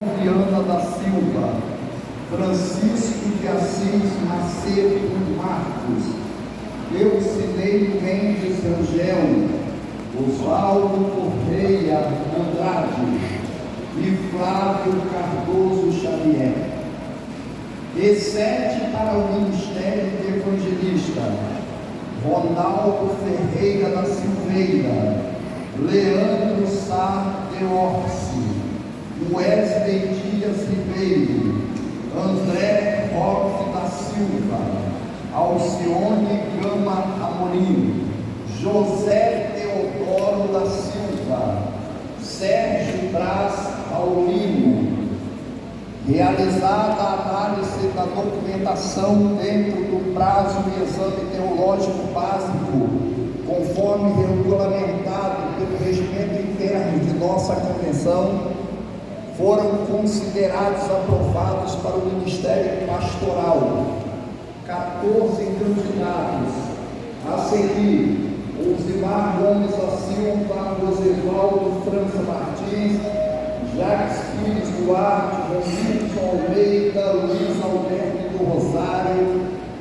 Viana da Silva, Francisco de Assis Macedo Marcos, Eucilei Mendes Rangel, Oswaldo Correia Andrade e Flávio Cardoso Xavier. E 7 para o Ministério de Evangelista: Ronaldo Ferreira da Silveira, Leandro Sá de Orsi, Wesley Dias Ribeiro, André Roque da Silva, Alcione Gama Amorim, José Teodoro da Silva, Sérgio Braz Paulino. Realizada a análise da documentação dentro do prazo de exame teológico básico, conforme regulamentado pelo regimento interno de nossa convenção, foram considerados aprovados para o Ministério Pastoral 14 candidatos. A seguir: Osimar Gomes da Silva, Rosevaldo França Martins, Jacques Pires Duarte, Romilson Almeida, Luiz Alberto do Rosário,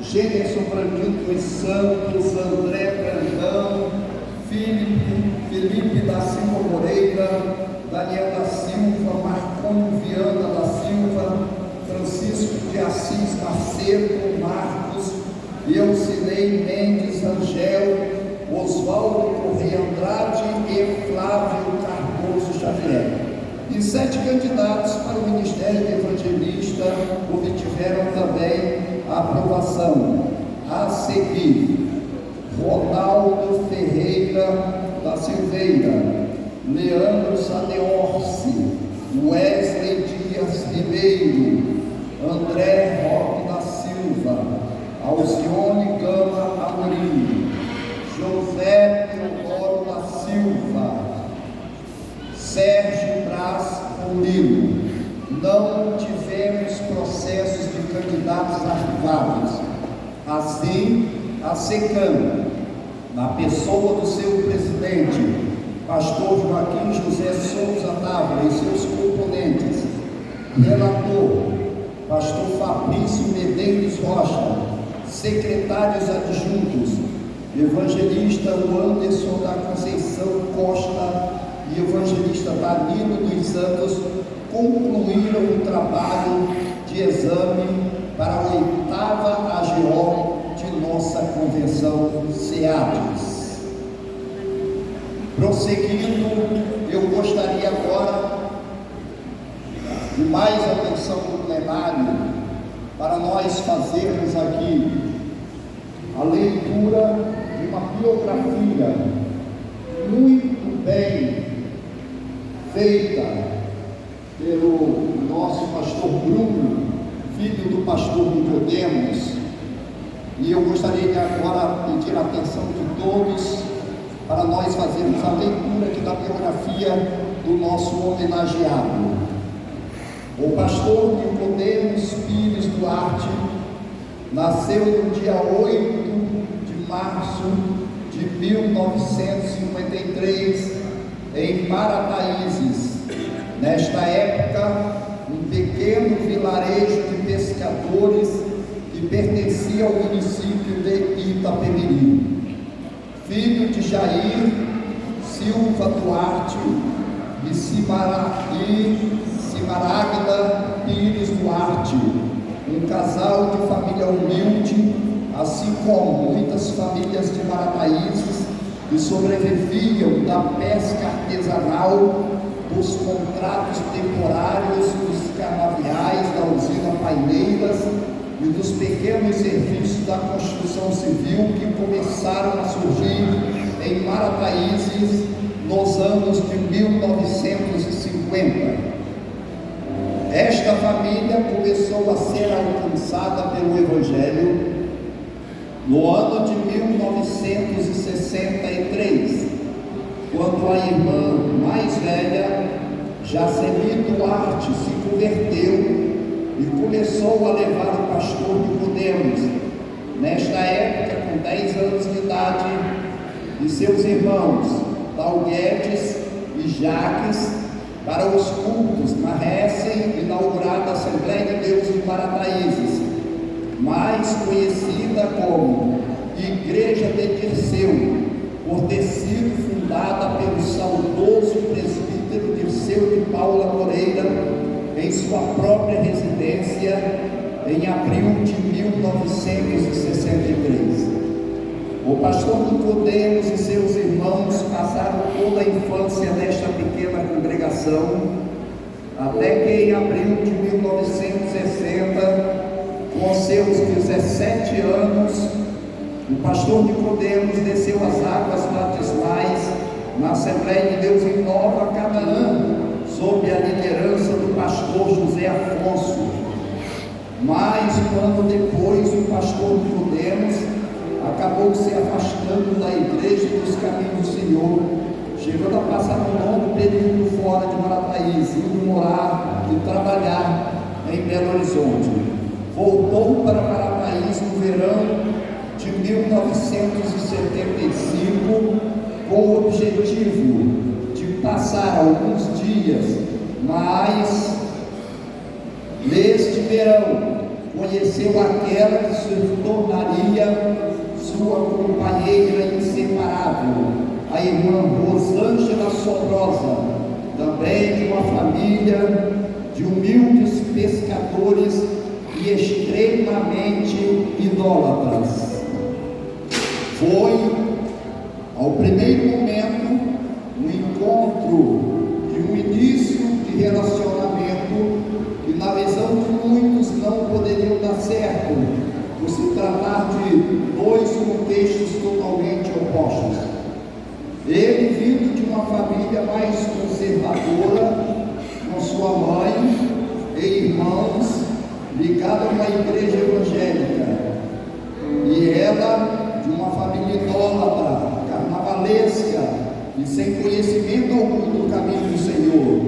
Gêneson Branquinho dos Santos, André Brandão, Felipe da Silva Moreira, Daniel da Silva, Marconi Viana da Silva, Francisco de Assis Macedo Marcos, Eucilei Mendes Rangel, Oswaldo Correia Andrade e Flávio Cardoso Xavier. E 7 candidatos para o Ministério de Evangelista obtiveram também a aprovação. A seguir: Ronaldo Ferreira da Silveira, Leandro Sadeorci, Wesley Dias Ribeiro, André Roque da Silva, Alcione Gama Amorim, José Teodoro da Silva, Sérgio Braz Paulino. Não tivemos processos de candidatos arquivados. Assim, a SECAM, na pessoa do seu presidente, pastor Joaquim José Souza Távora, e seus componentes, relator, pastor Fabrício Medeiros Rocha, secretários adjuntos, evangelista Anderson da Conceição Costa e evangelista Danilo dos Santos, concluíram o trabalho de exame para a 8ª AGO de nossa convenção SEADES. Prosseguindo, eu gostaria agora de mais atenção do plenário para nós fazermos aqui a leitura de uma biografia muito bem feita pelo nosso pastor Bruno, filho do pastor Nicodemos, e eu gostaria de agora pedir a atenção de todos para nós fazermos a leitura aqui da biografia do nosso homenageado. O pastor Nicodemos Pires Duarte nasceu no dia 8 de março de 1953 em Marataízes, nesta época um pequeno vilarejo de pescadores que pertencia ao município de Itapemirim. Filho de Jair Silva Duarte e Cimaragda Pires Duarte, um casal de família humilde, assim como muitas famílias de Marataízes que sobreviviam da pesca artesanal, dos contratos temporários, dos canaviais, da usina Paineiras e dos pequenos serviços da construção civil que começaram a surgir em Marataízes nos anos de 1950. Esta família começou a ser alcançada pelo Evangelho no ano de 1963, quando a irmã mais velha, Jaceli Duarte, se converteu e começou a levar o pastor Nicodemos, nesta época com 10 anos de idade, e seus irmãos Tal Guedes e Jaques para os cultos na Hessen de Marataízes, mais conhecida como Igreja de Dirceu, por ter sido fundada pelo saudoso presbítero Dirceu de Paula Moreira em sua própria residência em abril de 1963. O pastor Nicodemos e seus irmãos passaram toda a infância nesta pequena congregação, até que em abril de 1960, com seus 17 anos, o pastor Nicodemos desceu as águas batismais na Assembleia de Deus em Nova Canaã, sob a liderança do pastor José Afonso. Mais um ano depois, o pastor Nicodemos acabou se afastando da igreja e dos caminhos do Senhor, chegando a passar um longo período fora de Marataízes, indo morar e trabalhar em Belo Horizonte. Voltou para Marataízes no verão de 1975, com o objetivo de passar alguns dias, mas neste verão conheceu aquela que se tornaria sua companheira inseparável, a irmã Rosângela Sobrosa, também de uma família de humildes pescadores e extremamente idólatras. Foi, ao primeiro momento, um encontro e um início de relacionamento que, na visão de muitos, não poderiam dar certo, por se tratar de dois contextos totalmente opostos. Ele, vindo de uma família mais conservadora, com sua mãe e irmãos, ligada a uma igreja evangélica, e ela de uma família idólatra, carnavalesca e sem conhecimento algum do caminho do Senhor.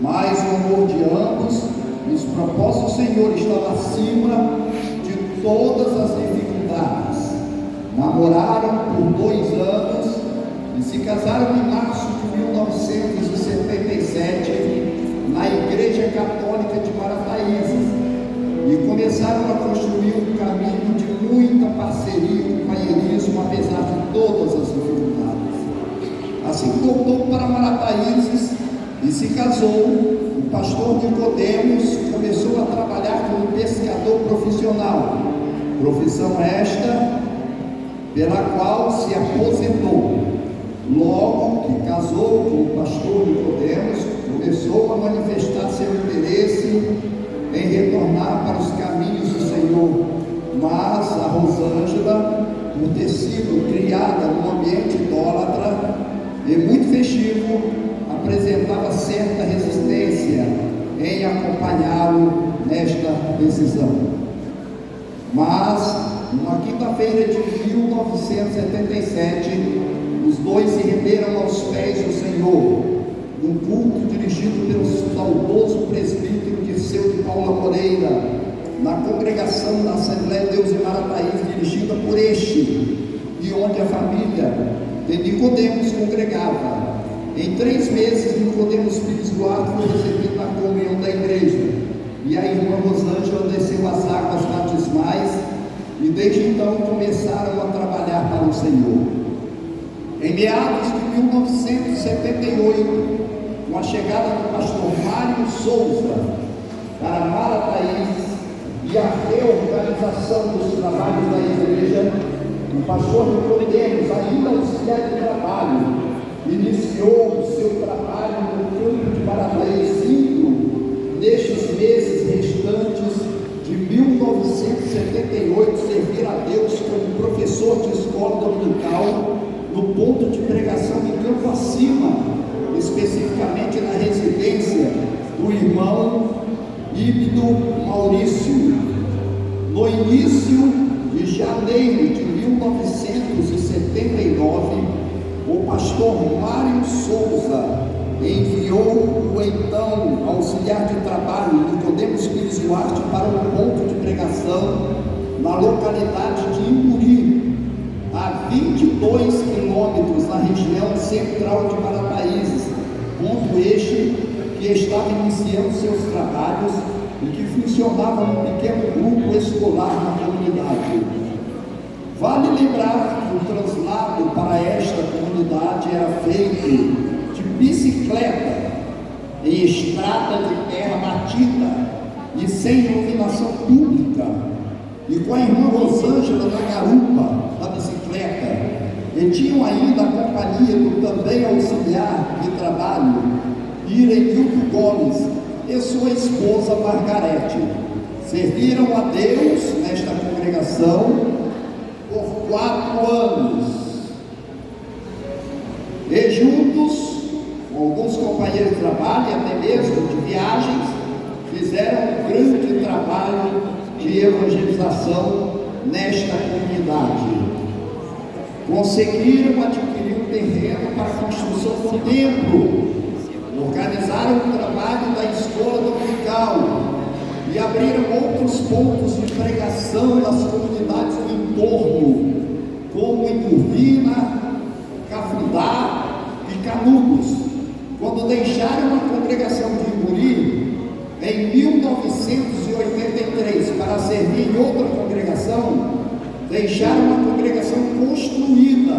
Mas o amor de ambos e os propósitos do Senhor estavam acima de todas as dificuldades. Namoraram por 2 anos e se casaram em março de 1977 na Igreja Católica de Marataízes e começaram a construir um caminho de muita parceria e companheirismo, apesar de todas as dificuldades. Assim que voltou para Marataízes e se casou, o pastor Nicodemos começou a trabalhar como pescador profissional, profissão esta pela qual se aposentou. Logo que casou com o pastor Nicodemos, começou a manifestar seu interesse em retornar para os caminhos do Senhor, mas a Rosângela, por ter sido criada num ambiente idólatra e muito festivo, apresentava certa resistência em acompanhá-lo nesta decisão. Mas, numa quinta-feira de 1977, os dois se renderam aos pés do Senhor, num culto dirigido pelo saudoso presbítero Dirceu de Paula Moreira, na congregação da Assembleia de Deus em Marataízes, dirigida por este, e onde a família de Nicodemos congregava. Em 3 meses, Nicodemos Pires Duarte foi recebido na comunhão da igreja, e a irmã Rosângela desceu as águas batismais, e desde então começaram a trabalhar para o Senhor. Em meados de 1978, com a chegada do pastor Mário Souza para Marataízes e a reorganização dos trabalhos da igreja, o pastor Nicodemos, ainda auxiliar de trabalho, iniciou o seu trabalho no campo de Marataízes, nestes meses restantes de 1978, servir a Deus como professor de escola dominical no ponto de pregação em Campo Acima, especificamente na residência do irmão Ibno Maurício. No início de janeiro de 1979, o pastor Mário Souza enviou o então auxiliar de trabalho Nicodemos Pires Duarte para um ponto de pregação na localidade de Impuri, a 22 quilômetros na região central de Marataízes, ponto este que estava iniciando seus trabalhos e que funcionava um pequeno grupo escolar na comunidade. Vale lembrar que o translado para esta comunidade era feito de bicicleta, em estrada de terra batida e sem iluminação pública, e com a irmã Rosângela na garupa da bicicleta, e tinham ainda a companhia do também auxiliar de trabalho, Irenildo Gomes, e sua esposa Margarete. Serviram a Deus nesta congregação por 4 anos, e juntos, com alguns companheiros de trabalho e até mesmo de viagens, fizeram um grande trabalho de evangelização nesta comunidade. Conseguiram adquirir um terreno para a construção do templo, organizaram o trabalho da escola dominical e abriram outros pontos de pregação nas comunidades do entorno, como Iturvina, Cafundá e Canudos. Quando deixaram a congregação de Imburi, em 1983, para servir em outra congregação, deixaram uma congregação construída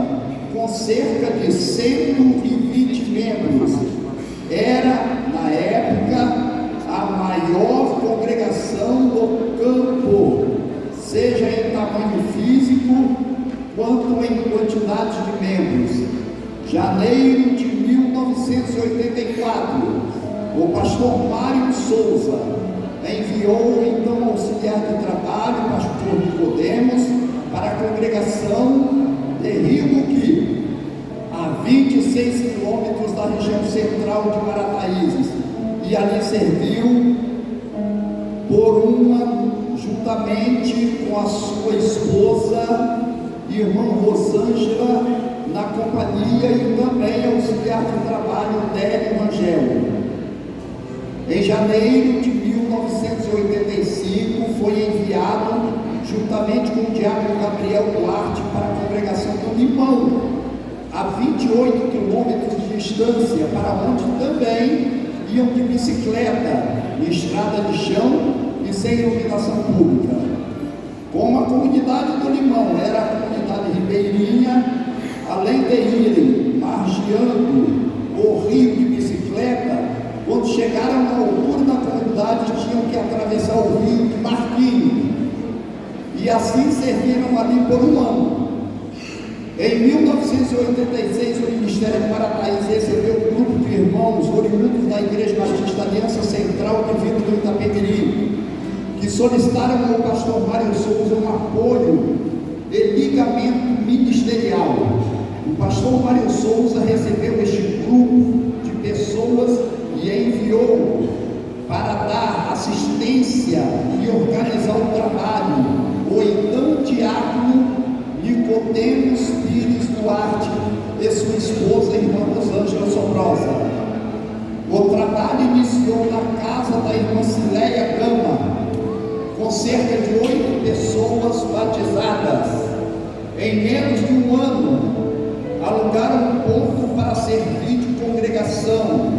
com cerca de 120 membros. Era, na época, a maior congregação do campo, seja em tamanho físico, quanto em quantidade de membros. Janeiro de 1984, o pastor Mário Souza enviou então o auxiliar de trabalho, pastor Nicodemos, para a congregação de Ribuqui, a 26 quilômetros da região central de Marataízes, e ali serviu juntamente com a sua esposa, irmã Rosângela, na companhia e também auxiliar de trabalho Délio Rangel. Em janeiro de 1985 foi enviado, juntamente com o diácono Gabriel Duarte, para a congregação do Limão, a 28 quilômetros de distância, para onde também iam de bicicleta, em estrada de chão e sem iluminação pública. Como a comunidade do Limão era a comunidade ribeirinha, além de irem margeando o rio de bicicleta, quando chegaram na altura da comunidade, tinham que atravessar o rio de barquinho, e assim serviram ali por 1 ano. Em 1986, o Ministério de Marataízes recebeu um grupo de irmãos oriundos da Igreja Batista Aliança Central que viram do Itapemirim, que solicitaram ao pastor Mário Souza um apoio e ligamento ministerial. O pastor Mário Souza recebeu este grupo de pessoas e enviou para dar assistência e organizar o trabalho o então diácono Nicodemos Pires Duarte e sua esposa, irmã Rosângela Sobrosa. O trabalho iniciou na casa da irmã Cileia Gama, com cerca de 8 pessoas batizadas. Em menos de 1 ano, alugaram um ponto para servir de congregação,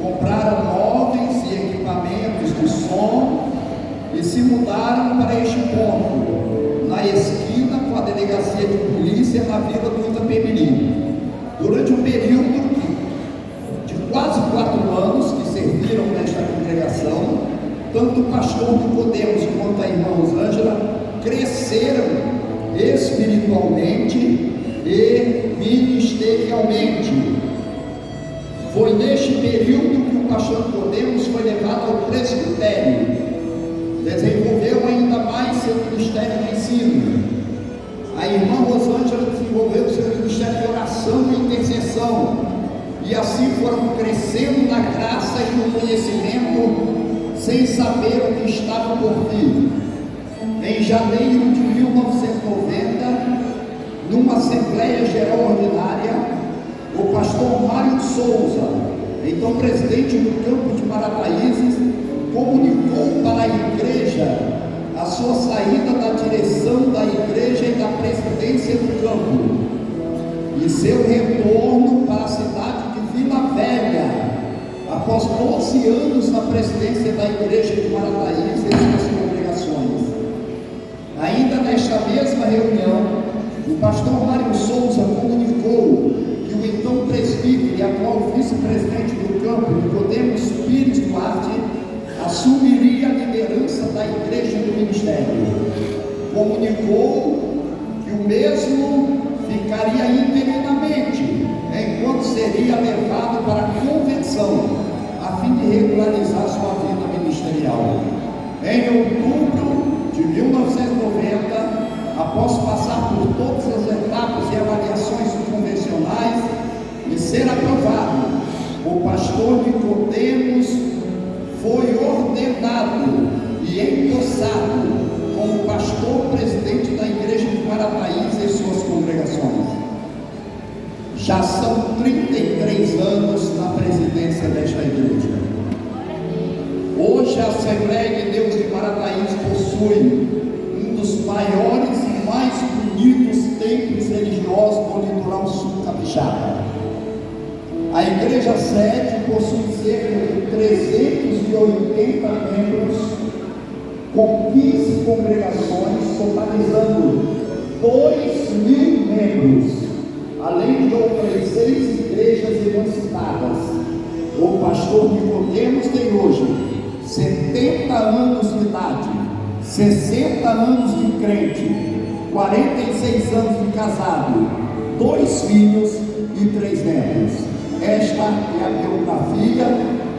compraram móveis e equipamentos de som e se mudaram para este ponto, na esquina com a delegacia de polícia na vila do Itapemirim. Durante um período de quase 4 anos que serviram nesta congregação, tanto o pastor Nicodemos quanto a irmã Rosângela cresceram espiritualmente e ministerialmente. Foi neste período que o pastor Nicodemos foi levado ao presbitério. Desenvolveu ainda mais seu ministério de ensino. A irmã Rosângela desenvolveu seu ministério de oração e intercessão, e assim foram crescendo na graça e no conhecimento, sem saber o que estava por vir. Em janeiro de 1990, numa Assembleia Geral Ordinária, o pastor Mário Souza, então presidente do campo de Marataízes, comunicou para a igreja a sua saída da direção da igreja e da presidência do campo, e seu retorno para a cidade de Vila Velha, a após 12 anos na presidência da Igreja de Marataízes e suas congregações. Ainda nesta mesma reunião, o pastor Mário Souza comunicou que o então presbítero e atual vice-presidente do campo, Nicodemos Pires Duarte, assumiria a liderança da igreja do ministério. Comunicou que o mesmo ficaria interinamente, enquanto seria levado para a convenção, a fim de regularizar sua vida ministerial. Em outubro de 1990, após passar por todas as etapas e avaliações convencionais e ser aprovado, o pastor Nicodemos foi ordenado e empossado como pastor presidente da Igreja de Marataízes e suas congregações. Já são 33 anos na presidência desta igreja. Hoje a Assembleia de Deus de Marataízes possui um dos maiores e mais bonitos templos religiosos do litoral sul capixaba. A igreja sede possui cerca de 380 membros, com 15 congregações, totalizando 2.000 membros, além de outras 6 igrejas emancipadas. O pastor Nicodemos tem hoje 70 anos de idade, 60 anos de crente, 46 anos de casado, 2 filhos e 3 netos. Esta é a biografia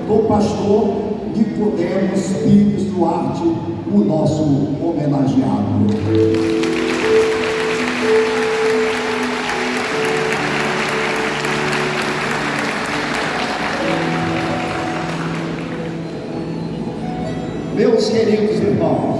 do pastor Nicodemos Pires Duarte, o nosso homenageado. Meus queridos irmãos,